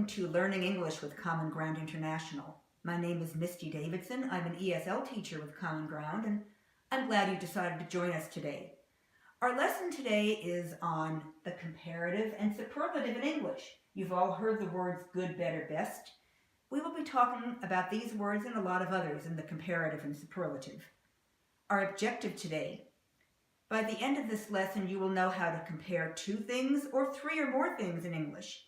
to Learning English with Common Ground International. My name is Misty Davidson. I'm an ESL teacher with Common Ground, and I'm glad you decided to join us today. Our lesson today is on the comparative and superlative in English. You've all heard the words good, better, best. We will be talking about these words and a lot of others in the comparative and superlative. Our objective today: by the end of this lesson, you will know how to compare two things or three or more things in English.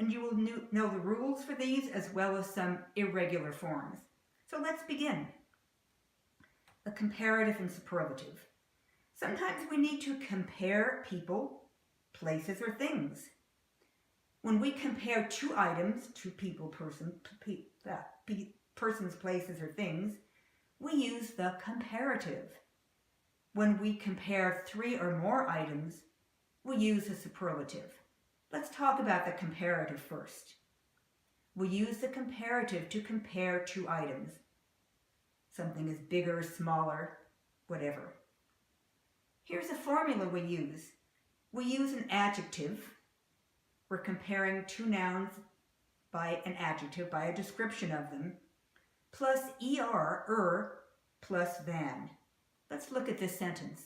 And you will know the rules for these as well as some irregular forms. So let's begin. The comparative and superlative. Sometimes we need to compare people, places, or things. When we compare two items, two people, persons, places, or things, we use the comparative. When we compare three or more items, we use the superlative. Let's talk about the comparative first. We use the comparative to compare two items. Something is bigger, smaller, whatever. Here's a formula we use. We use an adjective. We're comparing two nouns by an adjective, by a description of them, plus plus than. Let's look at this sentence.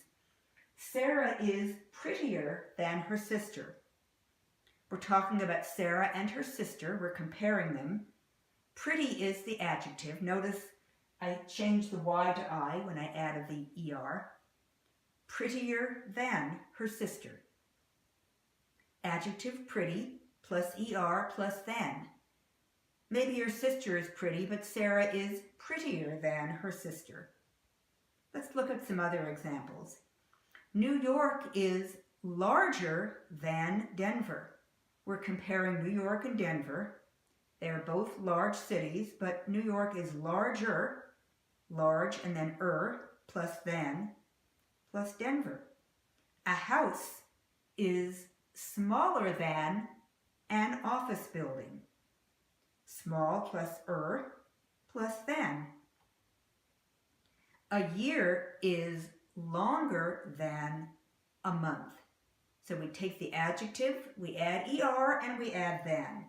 Sarah is prettier than her sister. We're talking about Sarah and her sister. We're comparing them. Pretty is the adjective. Notice I changed the Y to I when I added the ER. Prettier than her sister. Adjective pretty plus ER plus than. Maybe your sister is pretty, but Sarah is prettier than her sister. Let's look at some other examples. New York is larger than Denver. We're comparing New York and Denver. They are both large cities, but New York is larger, large, and then plus than, plus Denver. A house is smaller than an office building. Small plus plus than. A year is longer than a month. So we take the adjective, we add ER, and we add than.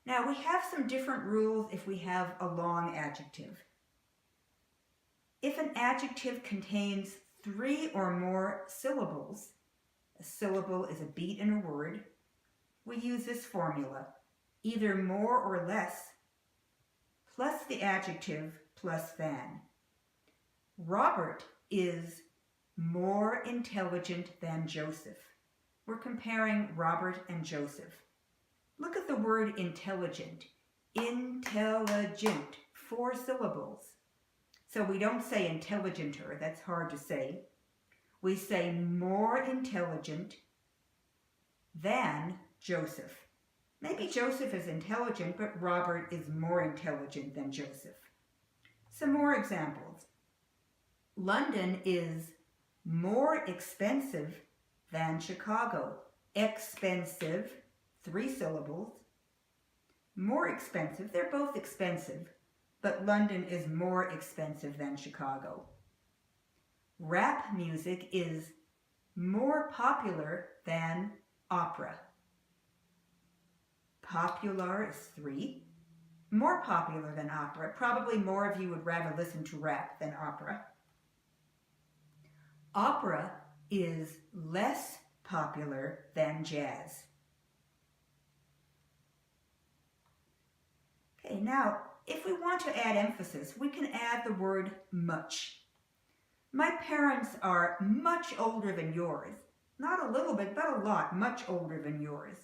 Now we have some different rules if we have a long adjective. If an adjective contains three or more syllables, a syllable is a beat in a word, we use this formula, either more or less, plus the adjective plus than. Robert is more intelligent than Joseph. We're comparing Robert and Joseph. Look at the word intelligent. Intelligent, 4 syllables. So we don't say intelligenter, that's hard to say. We say more intelligent than Joseph. Maybe Joseph is intelligent, but Robert is more intelligent than Joseph. Some more examples. London is more expensive than Chicago. Expensive, 3 syllables. More expensive, they're both expensive, but London is more expensive than Chicago. Rap music is more popular than opera. Popular is 3. More popular than opera. Probably more of you would rather listen to rap than opera. Opera is less popular than jazz. Okay, now, if we want to add emphasis, we can add the word much. My parents are much older than yours. Not a little bit, but a lot, much older than yours.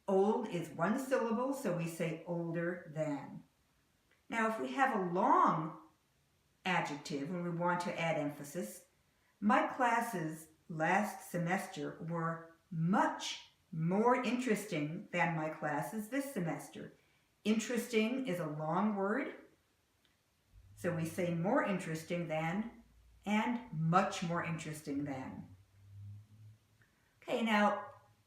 Old is 1 syllable, so we say older than. Now, if we have a long adjective and we want to add emphasis, my classes last semester were much more interesting than my classes this semester. Interesting is a long word, so we say more interesting than and much more interesting than. Okay, now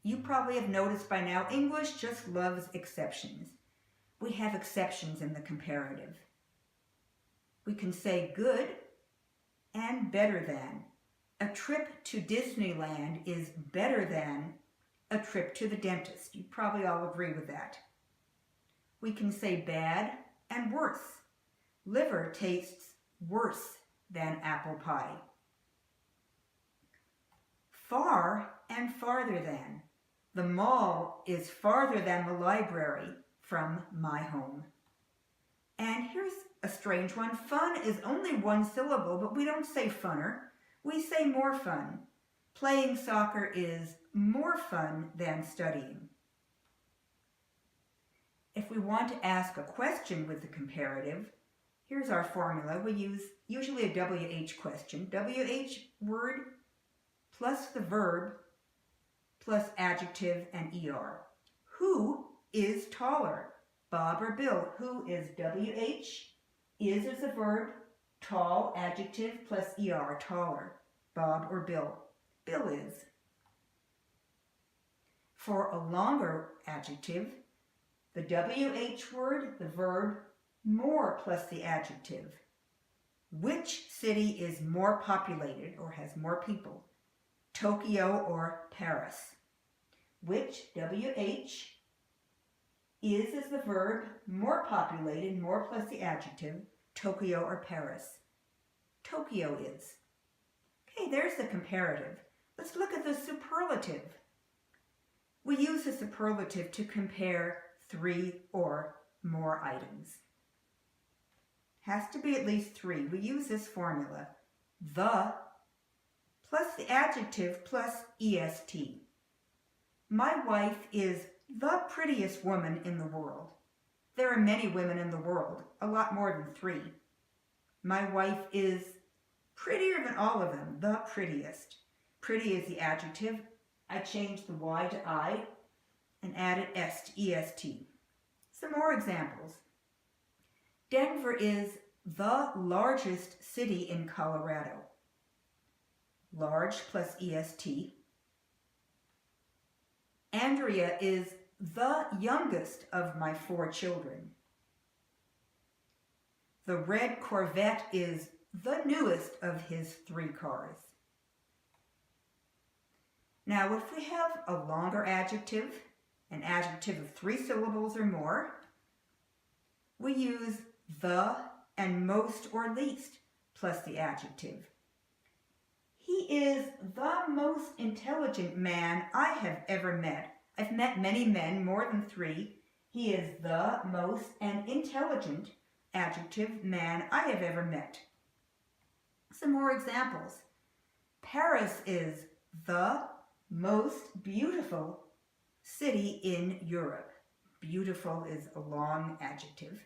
you probably have noticed by now English just loves exceptions. We have exceptions in the comparative. We can say good and better than. A trip to Disneyland is better than a trip to the dentist. You probably all agree with that. We can say bad and worse. Liver tastes worse than apple pie. Far and farther than. The mall is farther than the library from my home. And here's a strange one. Fun is only one syllable, but we don't say funner. We say more fun. Playing soccer is more fun than studying. If we want to ask a question with the comparative, here's our formula. We use usually a WH question. WH word plus the verb plus adjective and ER. Who is taller? Bob or Bill? Who is WH? Is a verb. Tall, adjective plus ER, taller. Bob or Bill? Bill is. For a longer adjective, the WH word, the verb, more plus the adjective. Which city is more populated or has more people? Tokyo or Paris? Which, WH, is the verb, more populated, more plus the adjective, Tokyo or Paris? Tokyo is. Okay, there's the comparative. Let's look at the superlative. We use the superlative to compare 3 or more items. Has to be at least 3. We use this formula. The plus the adjective plus est. My wife is the prettiest woman in the world. There are many women in the world, a lot more than 3. My wife is prettier than all of them, the prettiest. Pretty is the adjective. I changed the Y to I and added est. Some more examples. Denver is the largest city in Colorado. Large plus est. Andrea is the youngest of my 4 children. The red Corvette is the newest of his 3 cars. Now, if we have a longer adjective, an adjective of 3 syllables or more, we use the and most or least plus the adjective. He is the most intelligent man I have ever met. I've met many men, more than 3. He is the most and intelligent adjective man I have ever met. Some more examples. Paris is the most beautiful city in Europe. Beautiful is a long adjective.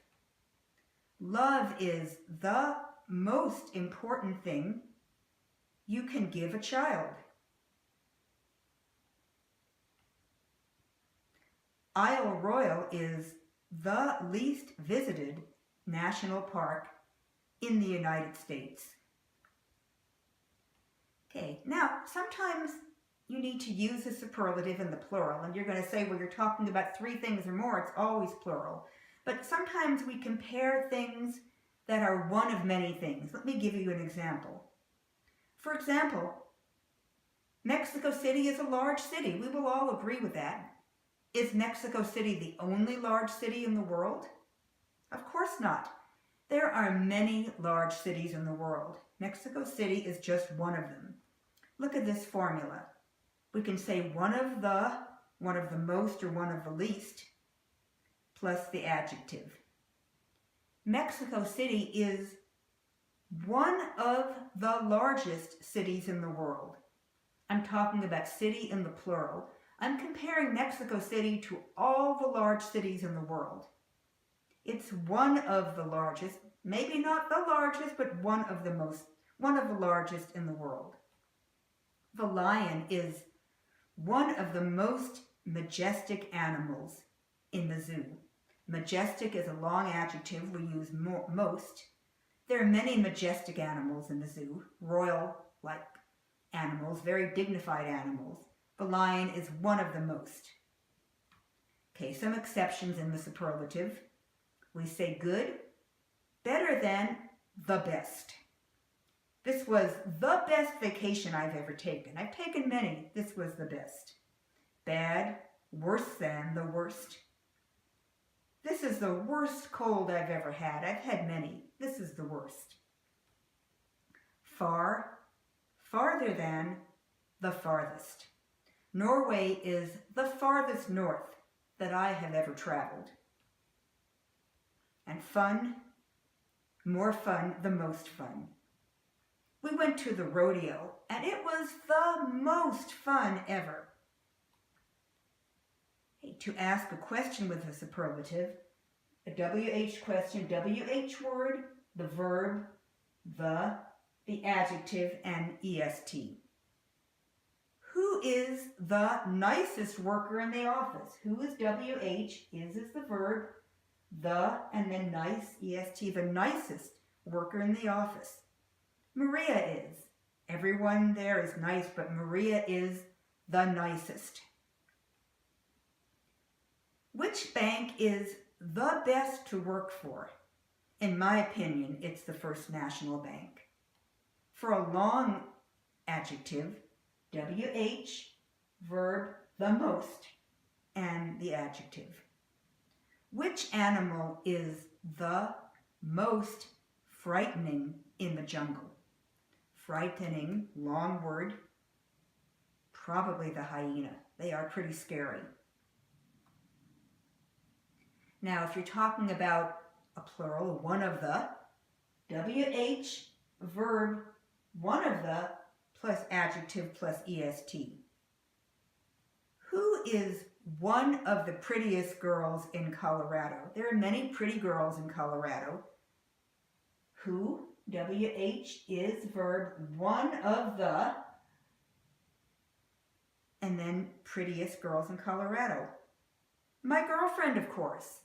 Love is the most important thing you can give a child. Isle Royale is the least visited national park in the United States. Okay, now sometimes you need to use a superlative in the plural, and you're going to say, well, you're talking about 3 things or more, it's always plural. But sometimes we compare things that are one of many things. Let me give you an example. For example, Mexico City is a large city. We will all agree with that. Is Mexico City the only large city in the world? Of course not. There are many large cities in the world. Mexico City is just one of them. Look at this formula. We can say one of the most, or one of the least, plus the adjective. Mexico City is one of the largest cities in the world. I'm talking about city in the plural. I'm comparing Mexico City to all the large cities in the world. It's one of the largest, maybe not the largest, but one of the largest in the world. The lion is one of the most majestic animals in the zoo. Majestic is a long adjective. We use most. There are many majestic animals in the zoo, royal-like animals, very dignified animals. The lion is one of the most. Okay, some exceptions in the superlative. We say good, better than, the best. This was the best vacation I've ever taken. I've taken many. This was the best. bad, worse than, the worst. This is the worst cold I've ever had. I've had many. This is the worst. Far, farther than, the farthest. Norway is the farthest north that I have ever traveled. And fun, more fun, the most fun. We went to the rodeo, and it was the most fun ever. Hey, to ask a question with a superlative, a WH question, WH word, the verb, the adjective, and EST. Who is the nicest worker in the office? Who is WH? Is the verb, the, and then nice, EST, the nicest worker in the office. Maria is. Everyone there is nice, but Maria is the nicest. Which bank is the best to work for? In my opinion, it's the First National Bank. For a long adjective, WH, verb, the most, and the adjective. Which animal is the most frightening in the jungle? Frightening, long word, probably the hyena. They are pretty scary. Now, if you're talking about a plural, one of the, WH, verb, one of the, plus adjective plus EST. Who is one of the prettiest girls in Colorado? There are many pretty girls in Colorado. Who, WH, is verb, one of the, and then prettiest girls in Colorado. My girlfriend, of course.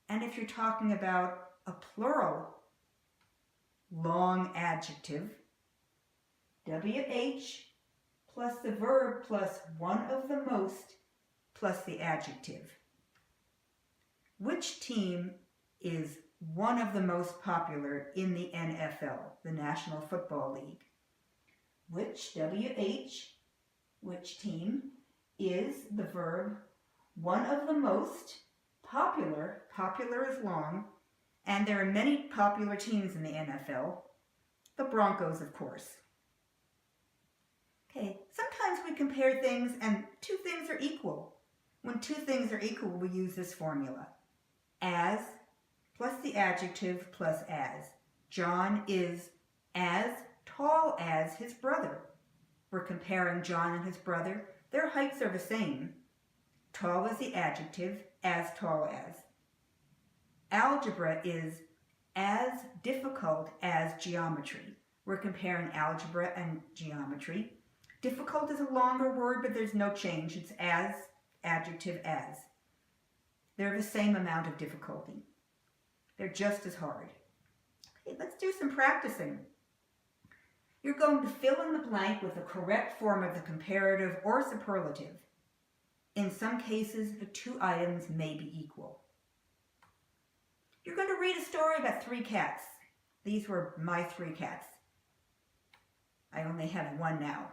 And if you're talking about a plural, long adjective, WH plus the verb plus one of the most plus the adjective. Which team is one of the most popular in the NFL, the National Football League? Which, WH, which team is the verb, one of the most popular, popular is long, and there are many popular teams in the NFL, the Broncos, of course. Okay, sometimes we compare things and two things are equal. When two things are equal, we use this formula. As plus the adjective plus as. John is as tall as his brother. We're comparing John and his brother. Their heights are the same. Tall is the adjective, as tall as. Algebra is as difficult as geometry. We're comparing algebra and geometry. Difficult is a longer word, but there's no change. It's as, adjective, as. They're the same amount of difficulty. They're just as hard. Okay, let's do some practicing. You're going to fill in the blank with the correct form of the comparative or superlative. In some cases, the two items may be equal. You're going to read a story about 3 cats. These were my 3 cats. I only have one now.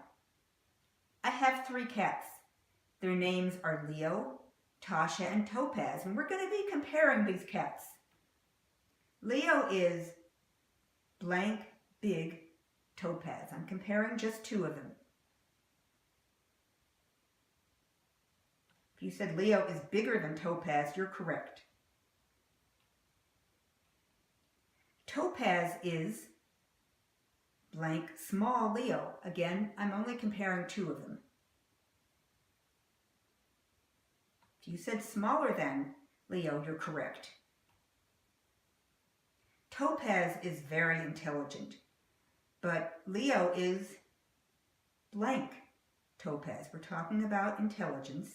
I have 3 cats. Their names are Leo, Tasha, and Topaz, and we're going to be comparing these cats. Leo is blank, big, Topaz. I'm comparing just 2 of them. If you said Leo is bigger than Topaz, you're correct. Topaz is blank, small Leo. Again, I'm only comparing 2 of them. If you said smaller than Leo, you're correct. Topaz is very intelligent, but Leo is blank Topaz. We're talking about intelligence.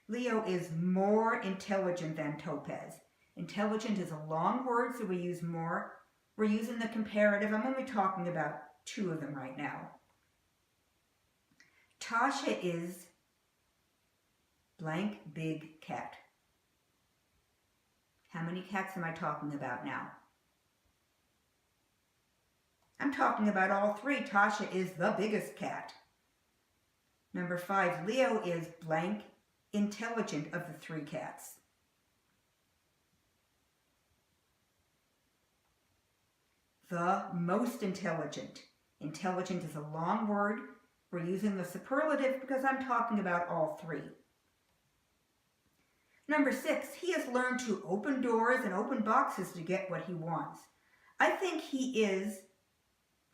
Leo is more intelligent than Topaz. Intelligent is a long word, so we use more. We're using the comparative. I'm only talking about 2 of them right now. Tasha is blank big cat. How many cats am I talking about now? I'm talking about all three. Tasha is the biggest cat. Number 5, Leo is blank intelligent of the 3 cats. The most intelligent. Intelligent is a long word. We're using the superlative because I'm talking about all 3. Number 6, he has learned to open doors and open boxes to get what he wants. I think he is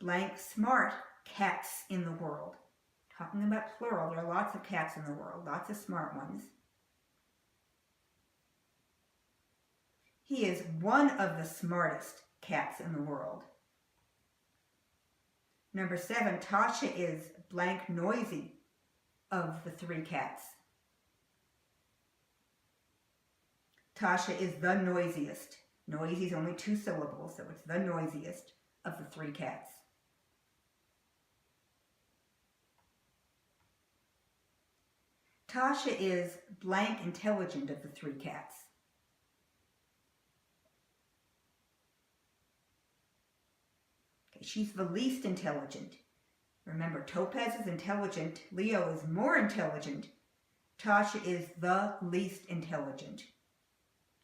blank smart cats in the world. Talking about plural, there are lots of cats in the world, lots of smart ones. He is one of the smartest cats in the world. Number 7, Tasha is blank noisy of the 3 cats. Tasha is the noisiest. Noisy is only 2 syllables, so it's the noisiest of the 3 cats. Tasha is blank intelligent of the 3 cats. Okay, she's the least intelligent. Remember, Topaz is intelligent, Leo is more intelligent. Tasha is the least intelligent.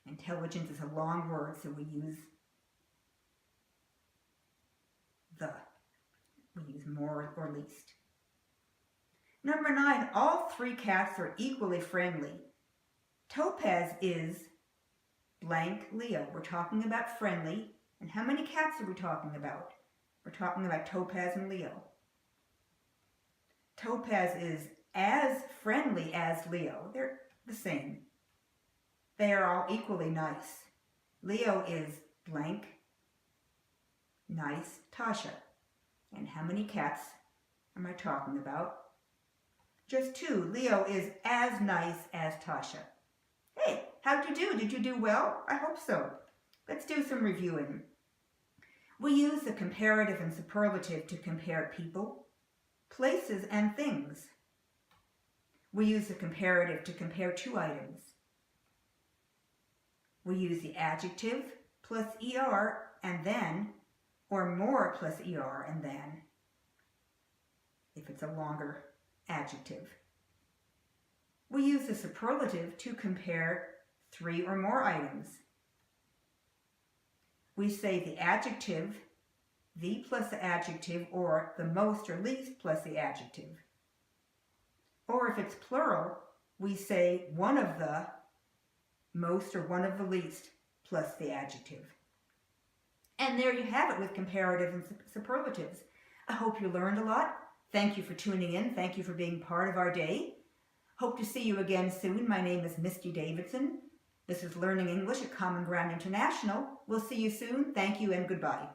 Intelligence is a long word, so we use the. We use more or least. Number 9, all 3 cats are equally friendly. Topaz is blank Leo. We're talking about friendly. And how many cats are we talking about? We're talking about Topaz and Leo. Topaz is as friendly as Leo. They're the same. They are all equally nice. Leo is blank, nice Tasha. And how many cats am I talking about? Just 2. Leo is as nice as Tasha. Hey, how'd you do? Did you do well? I hope so. Let's do some reviewing. We use the comparative and superlative to compare people, places, and things. We use the comparative to compare 2 items. We use the adjective plus er and then, or more plus er and then, if it's a longer adjective. We use the superlative to compare 3 or more items. We say the adjective, the plus the adjective, or the most or least plus the adjective. Or if it's plural, we say one of the most or one of the least plus the adjective. And there you have it with comparative and superlatives. I hope you learned a lot. Thank you for tuning in. Thank you for being part of our day. Hope to see you again soon. My name is Misty Davidson. This is Learning English at Common Ground International. We'll see you soon. Thank you and goodbye.